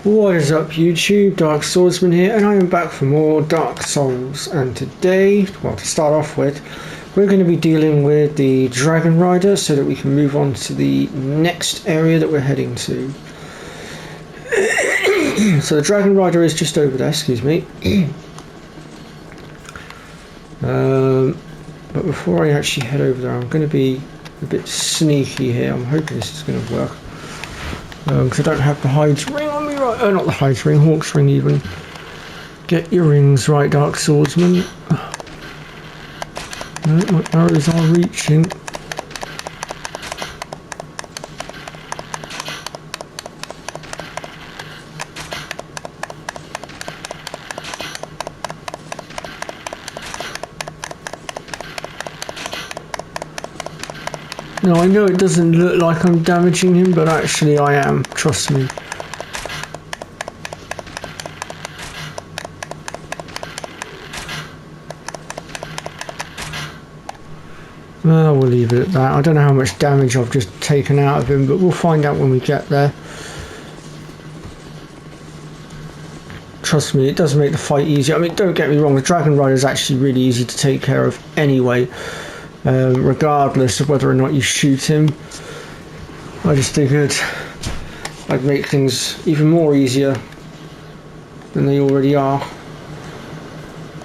What is up YouTube, Dark Swordsman here, and I am back for more Dark Souls. And today, well, to start off with, we're going to be dealing with the Dragon Rider so that we can move on to the next area that we're heading to. So the Dragon Rider is just over there, excuse me. But before I actually head over there, I'm going to be a bit sneaky here. I'm hoping this is going to work. Because I don't have the hides ring on me right. Oh, not the hides ring, Hawk's ring even. Get your rings right, Dark Swordsman. My arrows are reaching. Now I know it doesn't look like I'm damaging him, but actually I am, trust me. Well, we'll leave it at that. I don't know how much damage I've just taken out of him, but we'll find out when we get there. Trust me, it does make the fight easier. I mean, don't get me wrong, the Dragon Rider is actually really easy to take care of anyway. Regardless of whether or not you shoot him. I just figured I'd make things even more easier than they already are,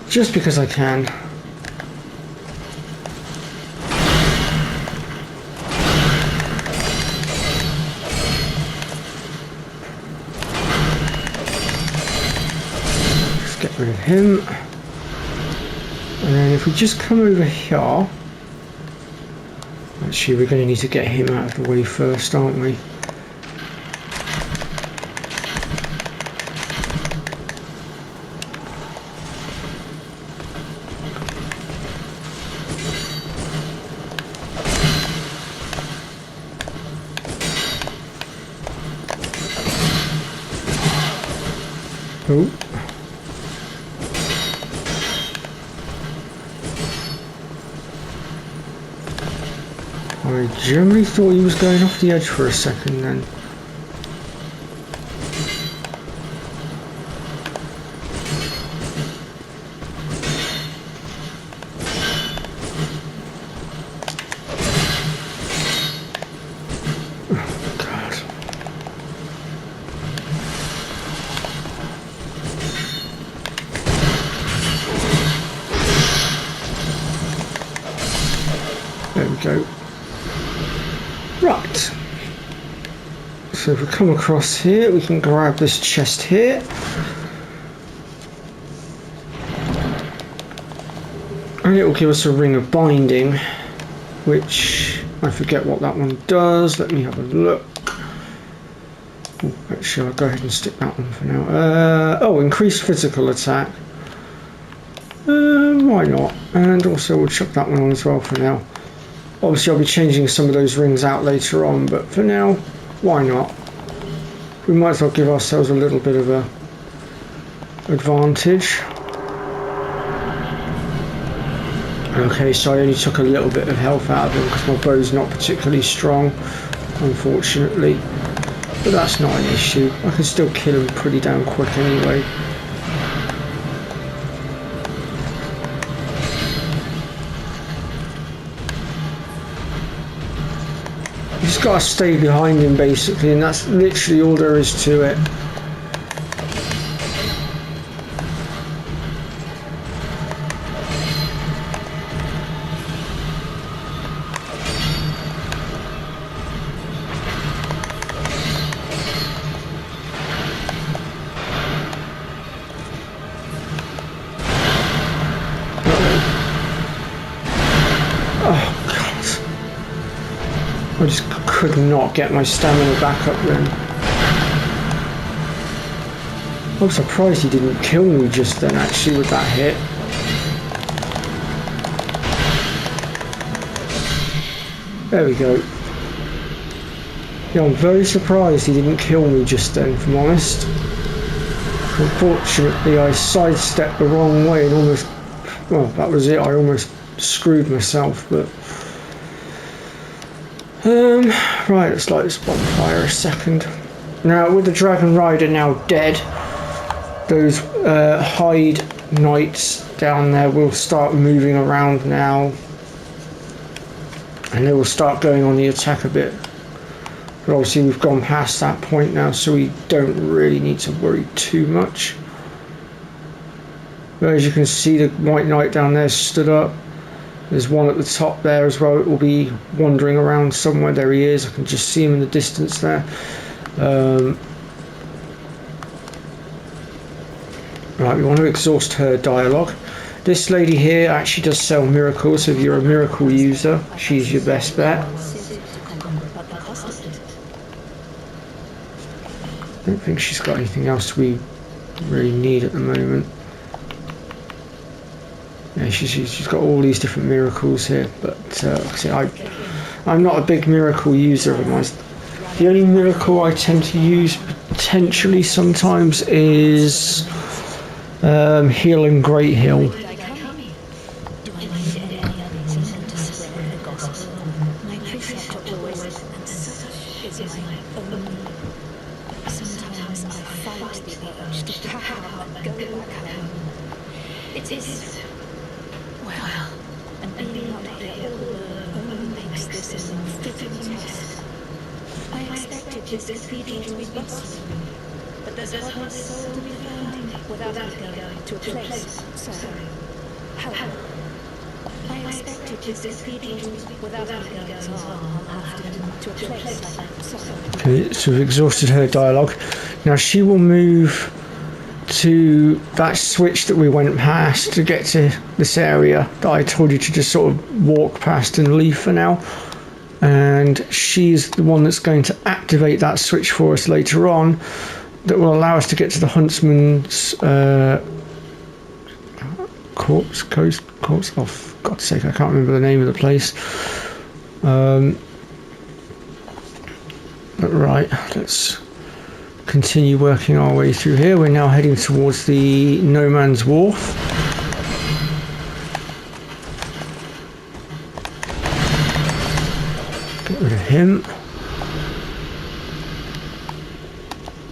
just because I can. Let's get rid of him, and then if we just come over here. Actually, we're going to need to get him out of the way first, aren't we? Oh. I generally thought he was going off the edge for a second then. Oh, God. There we go. Right, so if we come across here, we can grab this chest here. And it will give us a ring of binding, which I forget what that one does. Let me have a look. Ooh, actually, I'll go ahead and stick that one for now. Oh, increased physical attack. Why not? And also we'll chuck that one on as well for now. Obviously I'll be changing some of those rings out later on, but for now, why not? We might as well give ourselves a little bit of a advantage. Okay, so I only took a little bit of health out of him because my bow's not particularly strong, unfortunately. But that's not an issue. I can still kill him pretty damn quick anyway. You just gotta stay behind him basically, and that's literally all there is to it. I just could not get my stamina back up then. I'm surprised he didn't kill me just then actually with that hit. There we go. Yeah, I'm very surprised he didn't kill me just then, if I'm honest. Unfortunately, I sidestepped the wrong way and almost, well, that was it, I almost screwed myself, but right, let's light this bonfire a second. Now, with the Dragon Rider now dead, those Hyde Knights down there will start moving around now. And they will start going on the attack a bit. But obviously we've gone past that point now, so we don't really need to worry too much. But as you can see, the White Knight down there stood up. There's one at the top there as well. It will be wandering around somewhere. There he is. I can just see him in the distance there. Right, we want to exhaust her dialogue. This lady here actually does sell miracles, so if you're a miracle user, she's your best bet. I don't think she's got anything else we really need at the moment. Yeah, she's got all these different miracles here, but like I say, I'm not a big miracle user of mine. The only miracle I tend to use potentially sometimes is Heal and Great Heal. Okay, so we've exhausted her dialogue. Now she will move to that switch that we went past to get to this area that I told you to just sort of walk past and leave for now. And she's the one that's going to activate that switch for us later on, that will allow us to get to the Huntsman's corpse. Oh, for God's sake, I can't remember the name of the place. But right, let's continue working our way through here. We're now heading towards the No Man's Wharf. Get rid of him.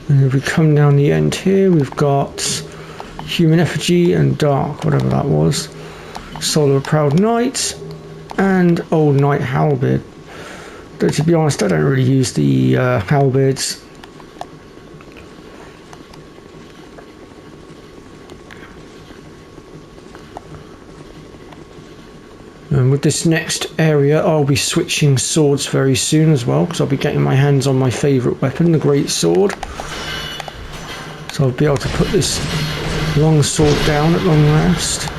And if we come down the end here, we've got Human Effigy and Dark, whatever that was. Soul of a Proud Knight and Old Knight Halberd. Though to be honest, I don't really use the halberds. And with this next area, I'll be switching swords very soon as well, because I'll be getting my hands on my favourite weapon, the Great Sword. So I'll be able to put this long sword down at long last.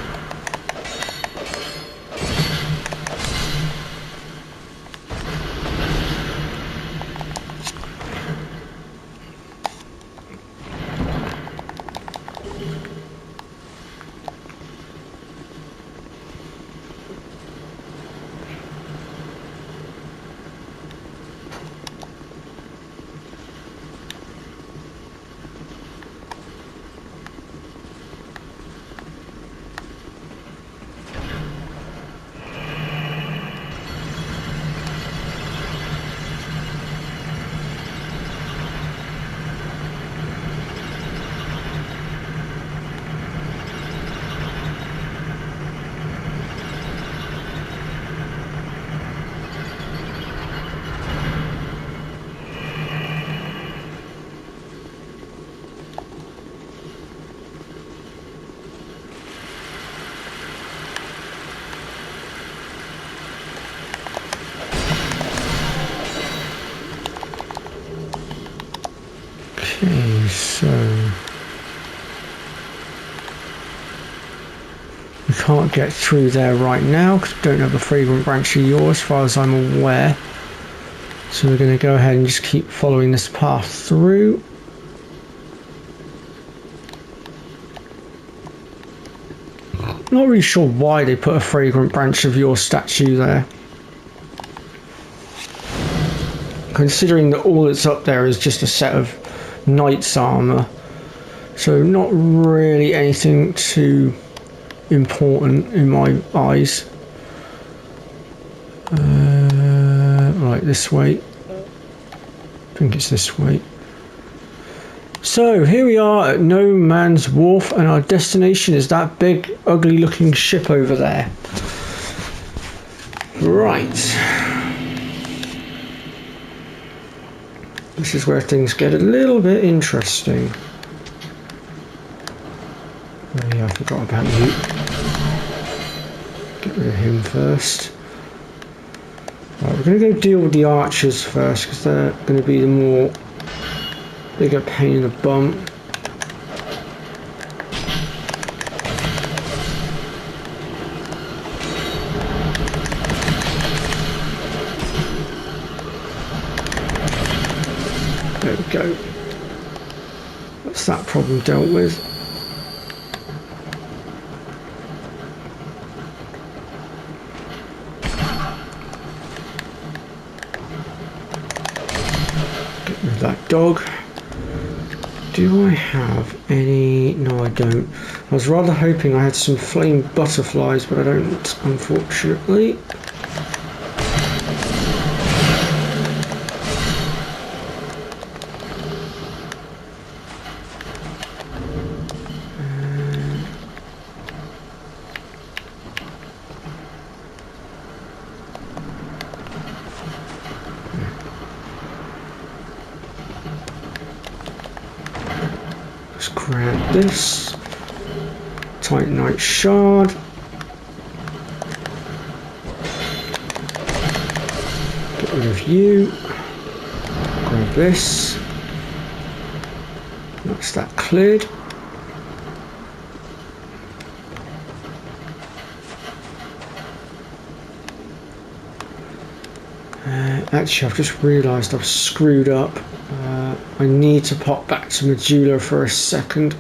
Okay, so we can't get through there right now because we don't have a fragrant branch of yours, as far as I'm aware. So we're going to go ahead and just keep following this path through. Not really sure why they put a fragrant branch of your statue there, considering that all that's up there is just a set of knight's armor, so not really anything too important in my eyes. Right, this way. I think it's this way. So here we are at No Man's Wharf, and our destination is that big, ugly looking ship over there. Right. This is where things get a little bit interesting. Oh yeah, I forgot about you. Get rid of him first. Right, we're going to go deal with the archers first, because they're going to be the more bigger pain in the bum. There we go. That's that problem dealt with. Get rid of that dog. Do I have any? No, I don't. I was rather hoping I had some flame butterflies, but I don't, unfortunately. Let's grab this. Titanite shard. Get rid of you. Grab this. That's that cleared. Actually, I've just realised I've screwed up. I need to pop back to Medulla for a second,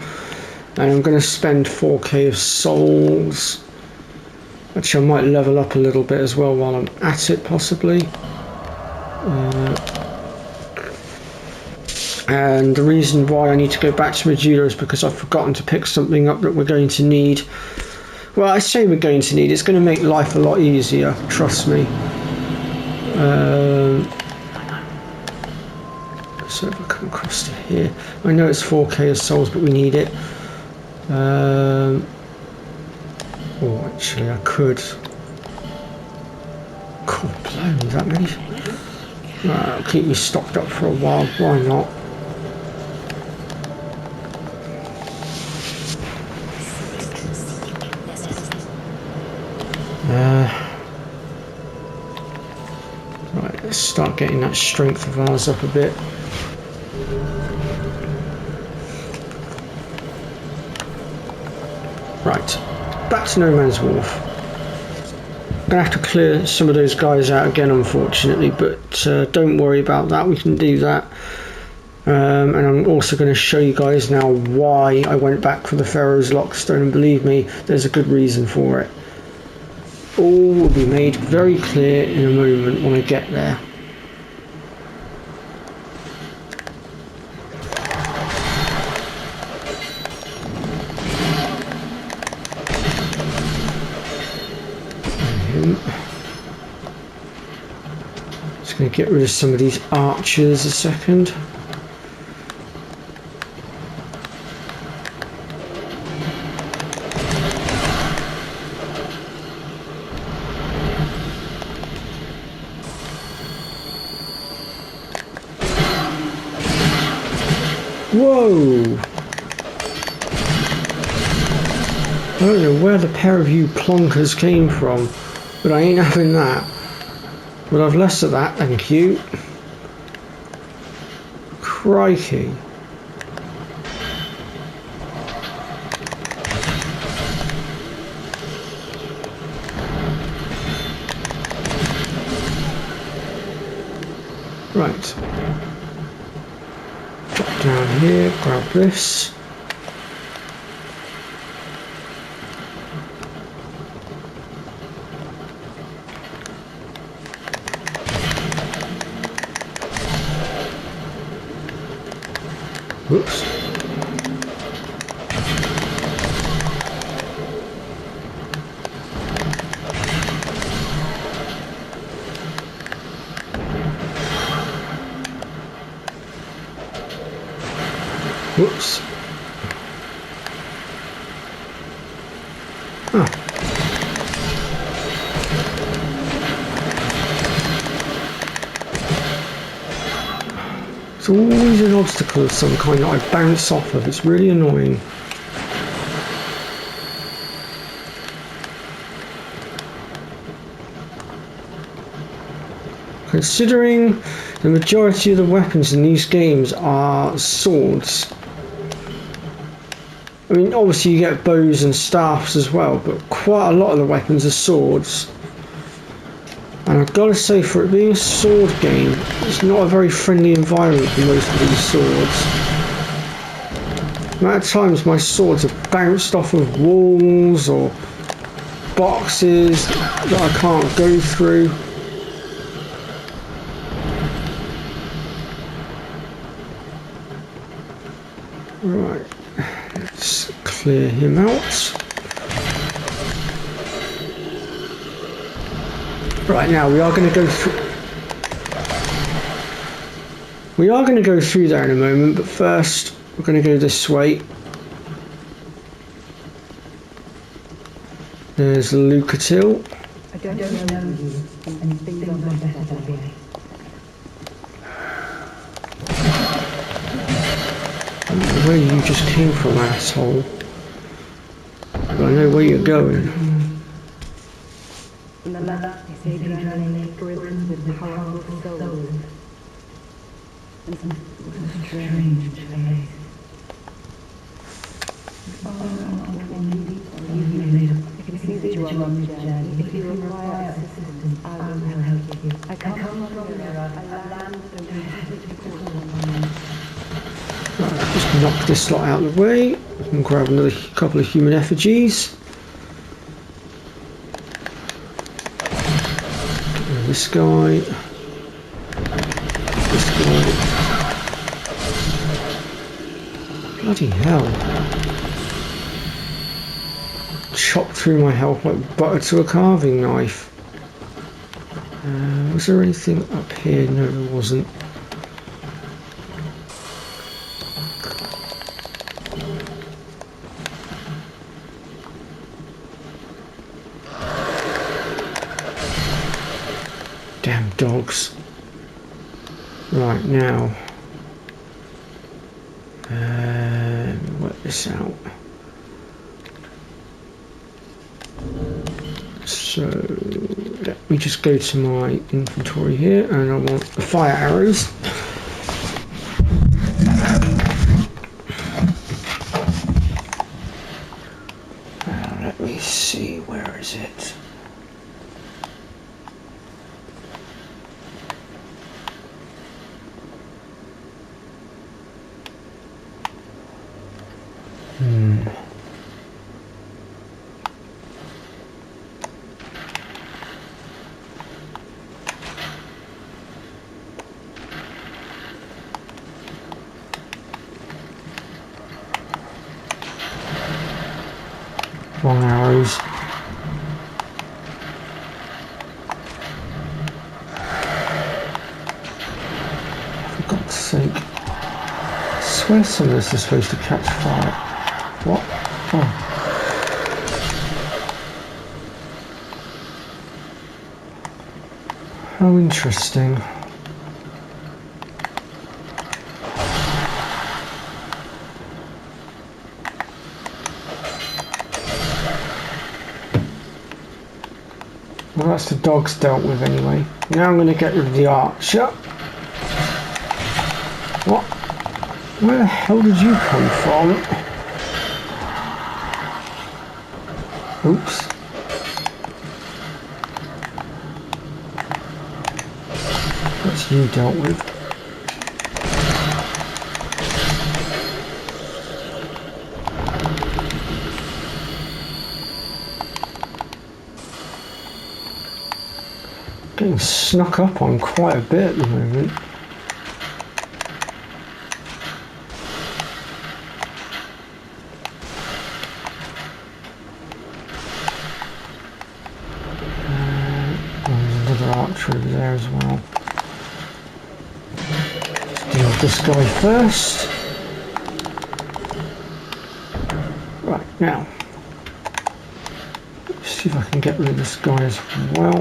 and I'm going to spend 4k of souls. Actually, I might level up a little bit as well while I'm at it, possibly. And the reason why I need to go back to Medulla is because I've forgotten to pick something up that we're going to need. Well, I say we're going to need. It's going to make life a lot easier, trust me. So if I come across to here, I know it's 4k of souls, but we need it. Oh, actually, I could. God, blimey, that many. I'll keep me stocked up for a while. Why not? Right, let's start getting that strength of ours up a bit. Right, back to No Man's Wharf. I'm going to have to clear some of those guys out again, unfortunately, but don't worry about that, we can do that. And I'm also going to show you guys now why I went back for the Pharaoh's Lockstone, and believe me, there's a good reason for it. All will be made very clear in a moment when I get there. Just going to get rid of some of these archers a second. Whoa! I don't know where the pair of you plonkers came from, but I ain't having that. But I've less of that, thank you. Crikey. Right. Drop down here, grab this. Whoops. Oops. Huh. It's always an obstacle of some kind that I bounce off of. It's really annoying. Considering the majority of the weapons in these games are swords. I mean, obviously you get bows and staffs as well, but quite a lot of the weapons are swords. And I've got to say, for it being a sword game, it's not a very friendly environment for most of these swords. The amount of times my swords have bounced off of walls or boxes that I can't go through. Right, let's clear him out. Right, now we are going to go through. We are going to go through there in a moment, but first we're going to go this way. There's Lucatil. I don't know you, and things are not better here. I don't know where you just came from, asshole. But I know where you're going. In the last, they say they journey prison with powerful souls. And some strange place. I can see that you are on the journey. If you require assistance, I will help you. I come from a land Right, just knock this lot out of the way and grab another couple of human effigies. And this guy. This guy. Bloody hell. Chopped through my health like butter to a carving knife. Was there anything up here? No, there wasn't. Damn dogs. Right, now. Work this out. So let me just go to my inventory here, and I want the fire arrows. Let me see, where is it? Long arrows. For God's sake. I swear some of this is supposed to catch fire. What? Oh. How interesting. Well, that's the dogs dealt with anyway. Now I'm going to get rid of the archer. What? Where the hell did you come from? Oops. That's you dealt with. Getting snuck up on quite a bit at the moment. There's another archer over there as well. Let's deal with this guy first. Right, now, let's see if I can get rid of this guy as well.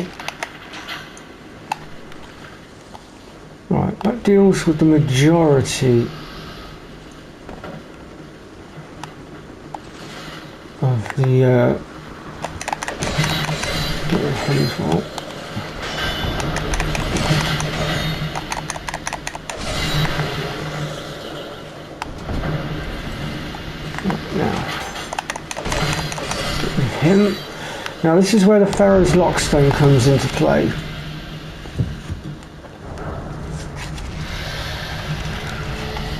Right, that deals with the majority of the get rid of him as well. Him. Now this is where the Pharaoh's Lockstone comes into play.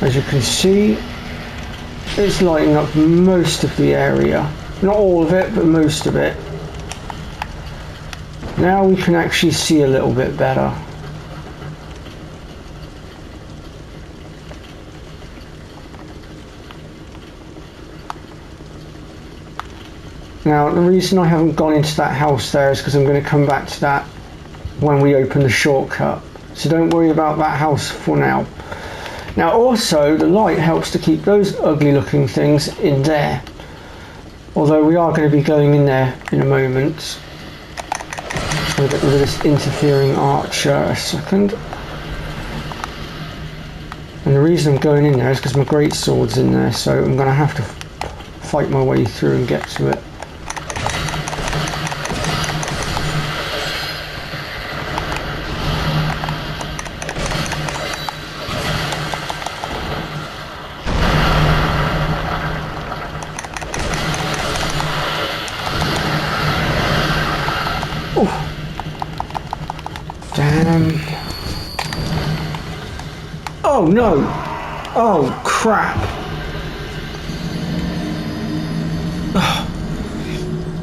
As you can see, it's lighting up most of the area. Not all of it, but most of it. Now we can actually see a little bit better. Now, the reason I haven't gone into that house there is because I'm going to come back to that when we open the shortcut. So don't worry about that house for now. Now also, the light helps to keep those ugly looking things in there. Although we are going to be going in there in a moment. I'll get rid of this interfering archer a second. And the reason I'm going in there is because my greatsword's in there, so I'm going to have to fight my way through and get to it. Damn. Oh no! Oh crap!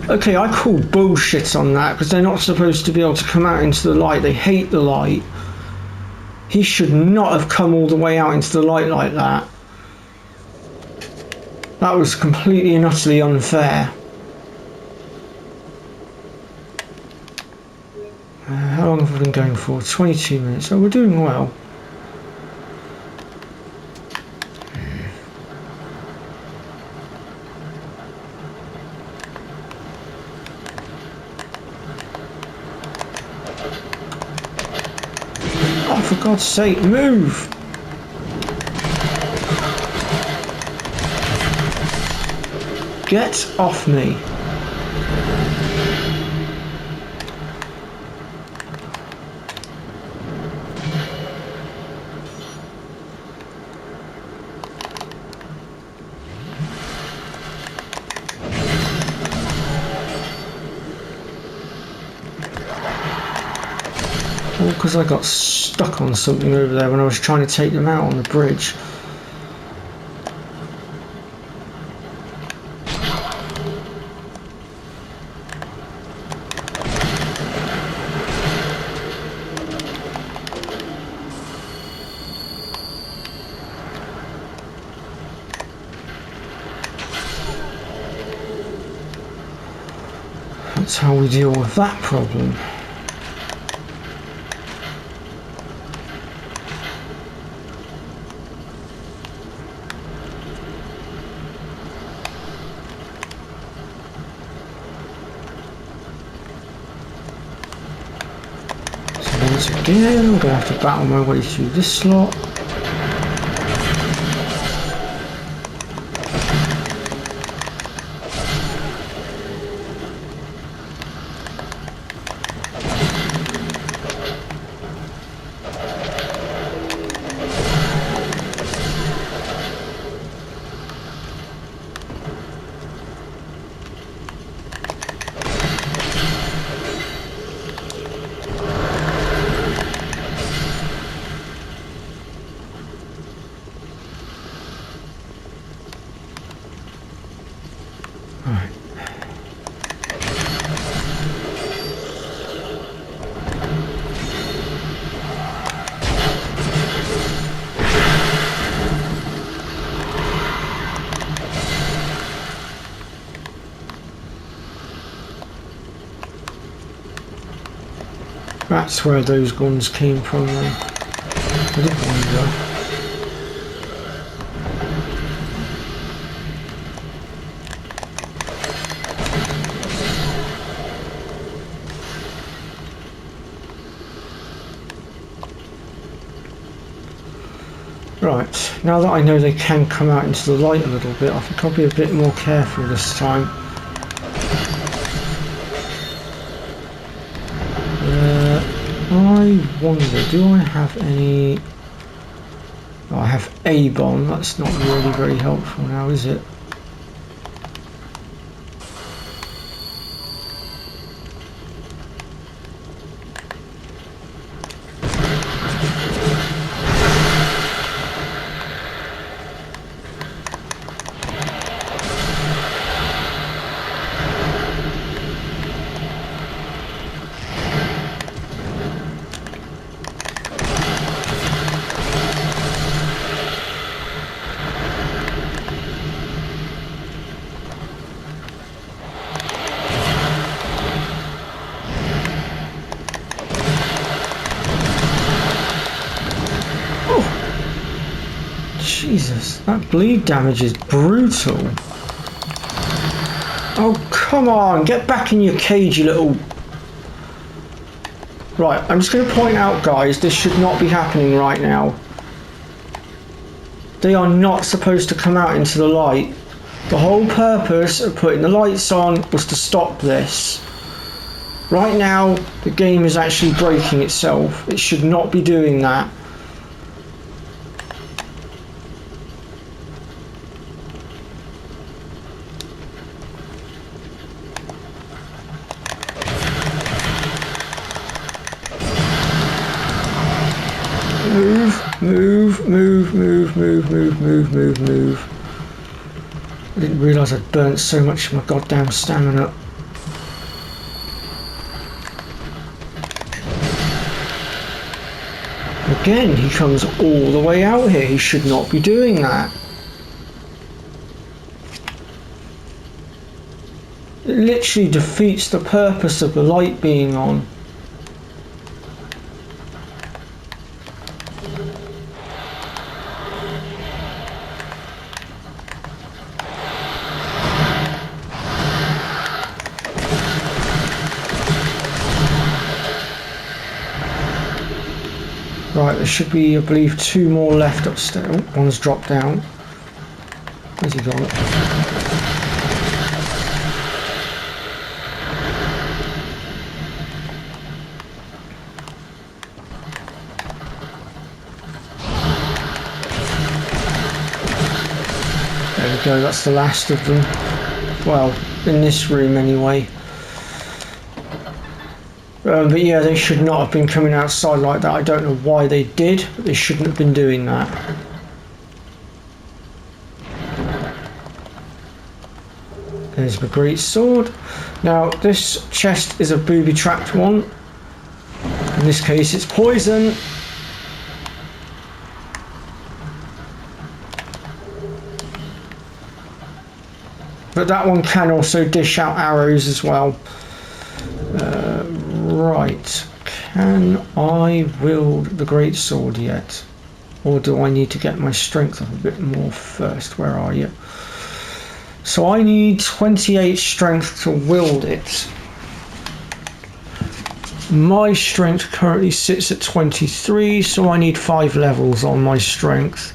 Okay, I call bullshit on that because they're not supposed to be able to come out into the light. They hate the light. He should not have come all the way out into the light like that. That was completely and utterly unfair. How long have we been going for? 22 minutes. So we're doing well. Oh, for God's sake, move! Get off me. Because I got stuck on something over there when I was trying to take them out on the bridge. That's how we deal with that problem. Again, I'm going to have to battle my way through this slot. That's where those guns came from then. I didn't wonder. Now that I know they can come out into the light a little bit, I think I'll be a bit more careful this time. I wonder, do I have any... Oh, I have a bomb. That's not really very helpful now, is it? Jesus, that bleed damage is brutal. Oh, come on, get back in your cage, you little... Right, I'm just going to point out, guys, this should not be happening right now. They are not supposed to come out into the light. The whole purpose of putting the lights on was to stop this. Right now, the game is actually breaking itself. It should not be doing that. Move. I didn't realise I'd burnt so much of my goddamn stamina. Again, he comes all the way out here. He should not be doing that. It literally defeats the purpose of the light being on. Right, there should be, I believe, 2 more left upstairs. Oh, one's dropped down. Where's he gone? There we go, that's the last of them. Well, in this room anyway. But yeah, they should not have been coming outside like that. I don't know why they did, but they shouldn't have been doing that. There's the great sword. Now, this chest is a booby-trapped one. In this case, it's poison. But that one can also dish out arrows as well. Right, can I wield the great sword yet? Or do I need to get my strength up a bit more first? Where are you? So I need 28 strength to wield it. My strength currently sits at 23, so I need 5 levels on my strength.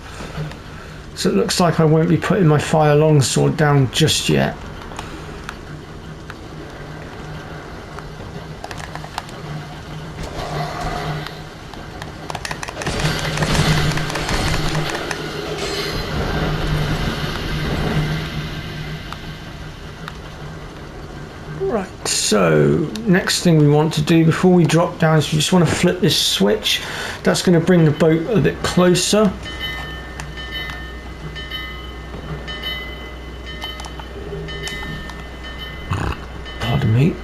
So it looks like I won't be putting my fire longsword down just yet. Right, so next thing we want to do before we drop down is we just want to flip this switch. That's going to bring the boat a bit closer. Pardon me.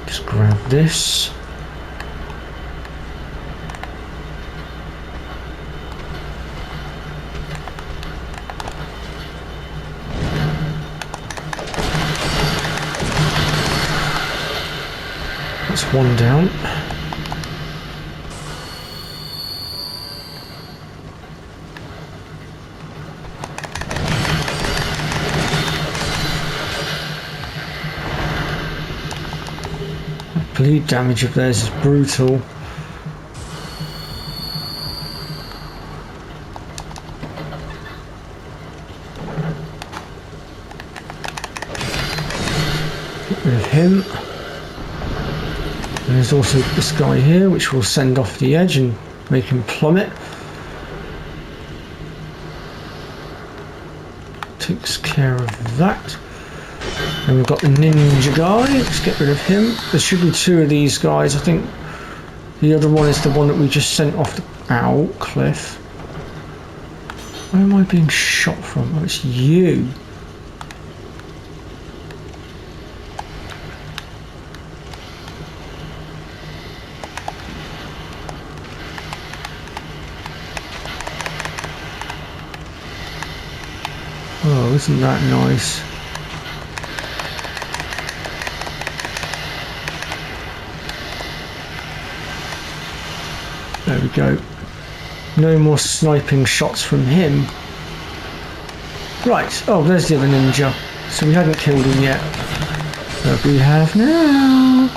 Just grab this. That's one down. I bleed damage of theirs is brutal. Get rid of him. And there's also this guy here, which will send off the edge and make him plummet. Takes care of that. And we've got the ninja guy. Let's get rid of him. There should be two of these guys. I think the other one is the one that we just sent off the cliff. Where am I being shot from? Oh, it's you. Oh, isn't that nice? There we go. No more sniping shots from him. Right, oh, there's the other ninja. So we hadn't killed him yet. But we have now.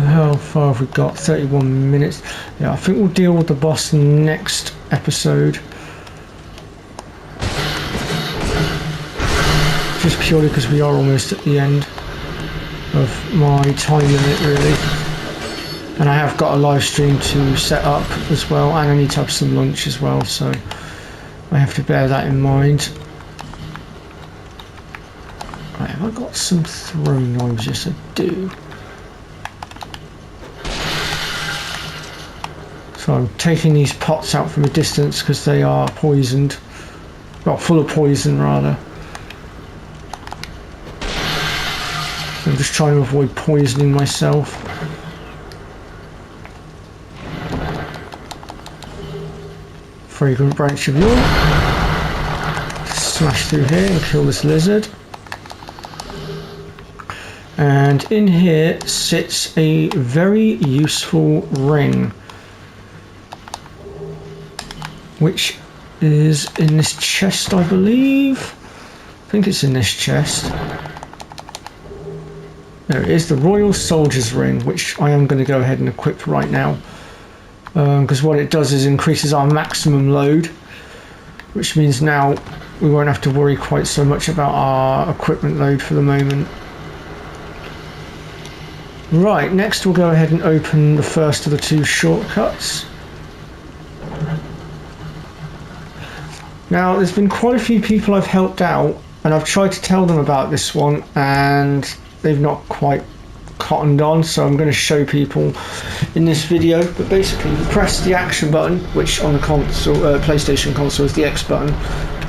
How far have we got? 31 minutes. Yeah, I think we'll deal with the boss next episode. Just purely because we are almost at the end of my time limit, really. And I have got a live stream to set up as well, and I need to have some lunch as well, so I have to bear that in mind. Right, have I got some throwing knives? Yes, I do. So I'm taking these pots out from a distance because they are poisoned. Well, full of poison, rather. So I'm just trying to avoid poisoning myself. Fragrant branch of yore. Smash through here and kill this lizard. And in here sits a very useful ring, which is in this chest, I believe. I think it's in this chest. There it is, the Royal Soldier's Ring, which I am going to go ahead and equip right now. Because what it does is increases our maximum load, which means now we won't have to worry quite so much about our equipment load for the moment. Right, next we'll go ahead and open the first of the two shortcuts. Now, there's been quite a few people I've helped out, and I've tried to tell them about this one, and they've not quite cottoned on, so I'm going to show people in this video. But basically, you press the action button, which on the console, PlayStation console is the X button.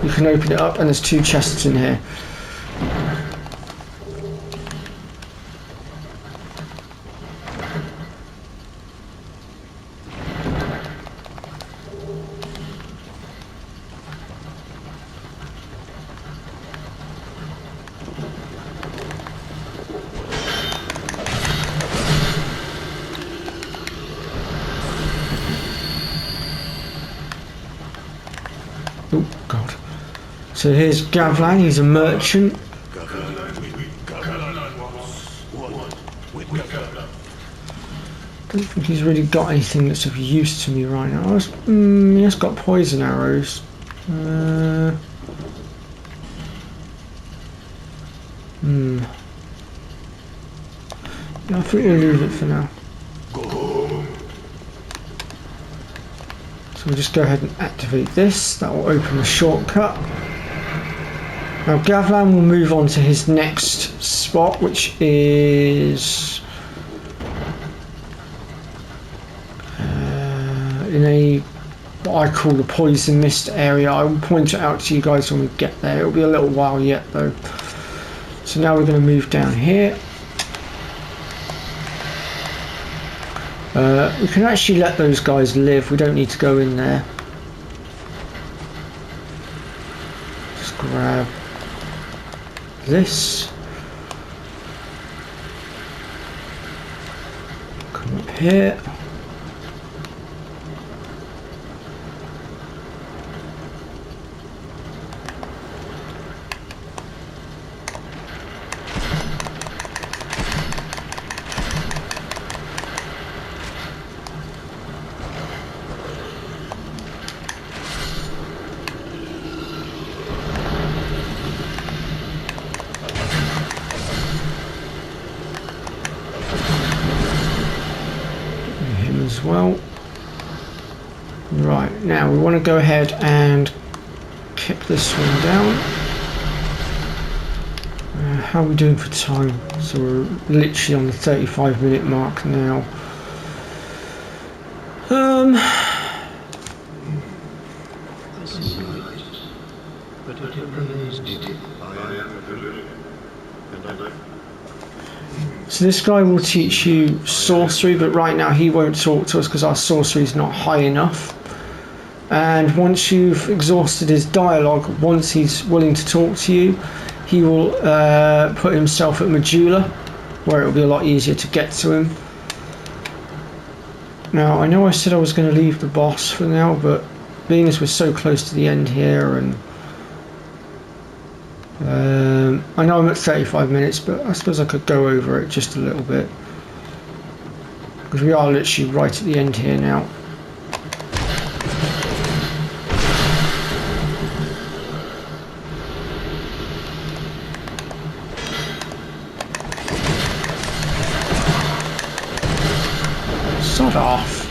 You can open it up, and there's two chests in here. Oh god. So here's Gavlan, he's a merchant. Don't think he's really got anything that's of use to me right now. He has got poison arrows. Yeah, I think we'll leave it for now. So we'll just go ahead and activate this. That will open the shortcut. Now Gavlan will move on to his next spot, which is in a what I call the poison mist area. I will point it out to you guys when we get there. It'll be a little while yet though. So now we're going to move down here. We can actually let those guys live. We don't need to go in there. Just grab this. Come up here. well. Right, now we want to go ahead and kick this one down. How are we doing for time? So we're literally on the 35-minute mark now. So this guy will teach you sorcery, but right now he won't talk to us because our sorcery is not high enough. And once you've exhausted his dialogue, once he's willing to talk to you, he will put himself at Medulla, where it will be a lot easier to get to him. Now, I know I said I was going to leave the boss for now, but being as we're so close to the end here, and I know I'm at 35 minutes, but I suppose I could go over it just a little bit, because we are literally right at the end here now. Sod off.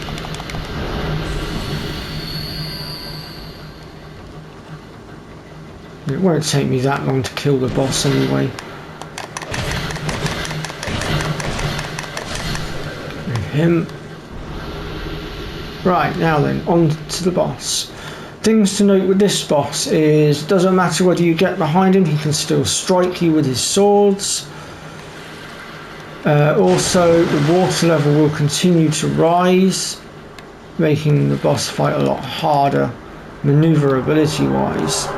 It won't take me that long to kill the boss anyway. Him. Right, now then, on to the boss. Things to note with this boss is, it doesn't matter whether you get behind him, he can still strike you with his swords. Also, the water level will continue to rise, making the boss fight a lot harder, maneuverability wise.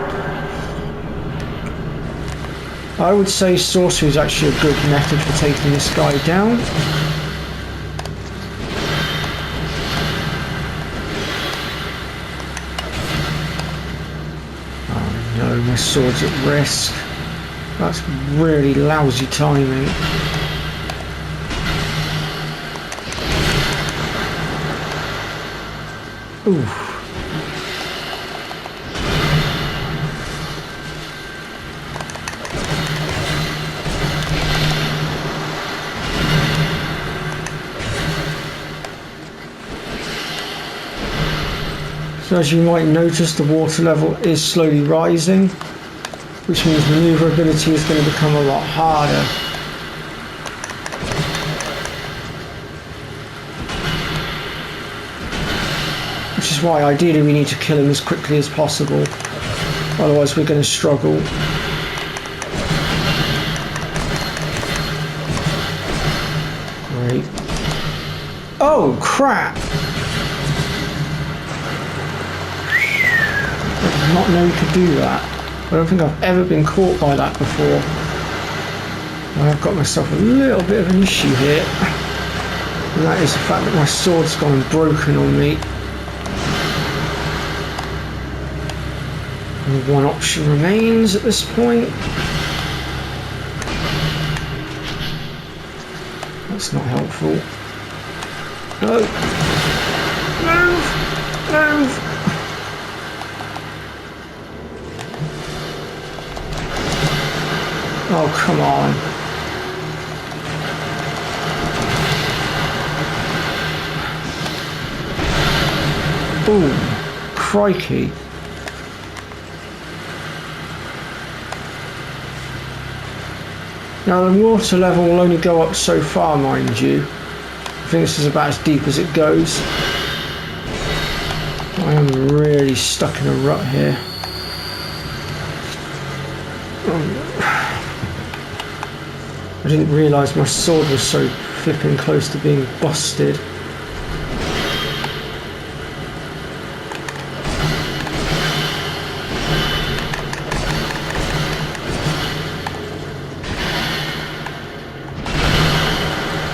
I would say sorcery is actually a good method for taking this guy down. Oh no, my sword's at risk. That's really lousy timing. Ooh. So as you might notice, the water level is slowly rising, which means maneuverability is going to become a lot harder. Which is why ideally we need to kill him as quickly as possible, otherwise we're going to struggle. Great. Oh crap! I did not know you could do that. I don't think I've ever been caught by that before. I've got myself a little bit of an issue here, and that is the fact that my sword's gone broken on me. Only one option remains at this point. That's not helpful. No! Move! Move! Oh, come on. Ooh, crikey. Now the water level will only go up so far, mind you. I think this is about as deep as it goes. I am really stuck in a rut here. I didn't realise my sword was so flipping close to being busted.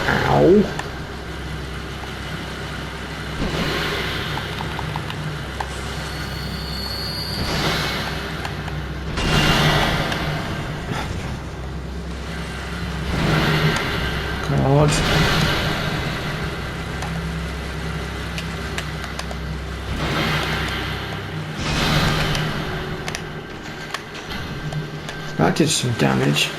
Ow. God. That did some damage.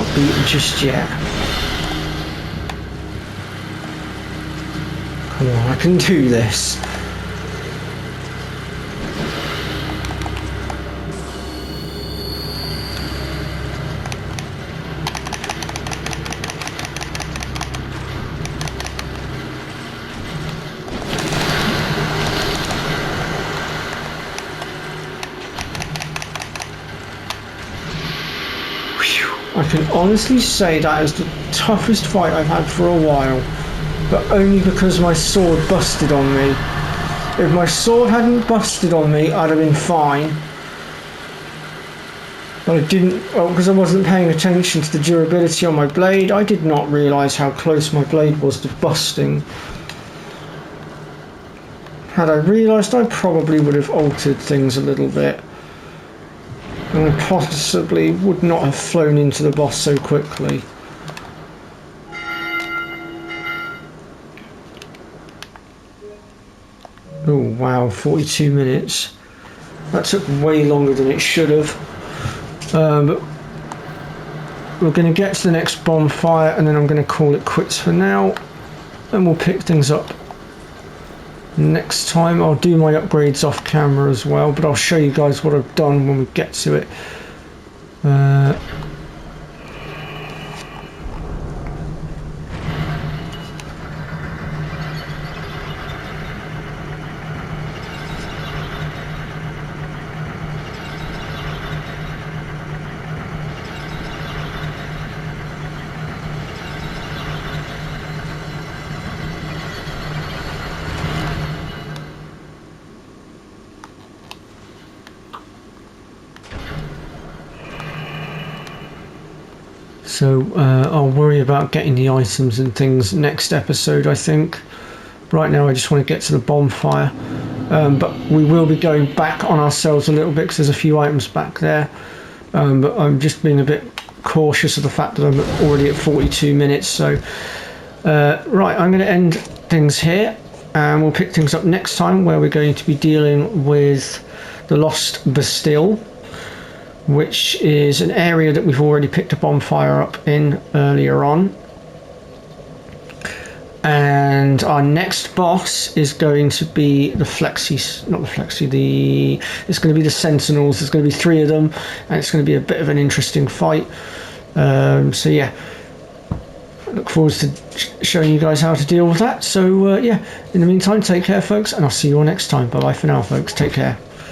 not beaten just yet. Come on, I can do this. I can honestly say that is the toughest fight I've had for a while, but only because my sword busted on me. If my sword hadn't busted on me, I'd have been fine. But I didn't, well, because I wasn't paying attention to the durability on my blade, I did not realise how close my blade was to busting. Had I realised, I probably would have altered things a little bit. And I possibly would not have flown into the boss so quickly. Oh wow, 42 minutes. That took way longer than it should have. But we're going to get to the next bonfire and then I'm going to call it quits for now. And we'll pick things up next time. I'll do my upgrades off camera as well, but I'll show you guys what I've done when we get to it. So I'll worry about getting the items and things next episode, I think. Right now I just want to get to the bonfire. But we will be going back on ourselves a little bit because there's a few items back there. But I'm just being a bit cautious of the fact that I'm already at 42 minutes. So, right, I'm going to end things here. And we'll pick things up next time where we're going to be dealing with the Lost Bastille, which is an area that we've already picked a bonfire up in earlier on. And our next boss is going to be the it's going to be the Sentinels. There's going to be 3 of them, and it's going to be a bit of an interesting fight. So yeah, I look forward to showing you guys how to deal with that. So yeah, in the meantime, take care folks, and I'll see you all next time. Bye bye for now folks, take care.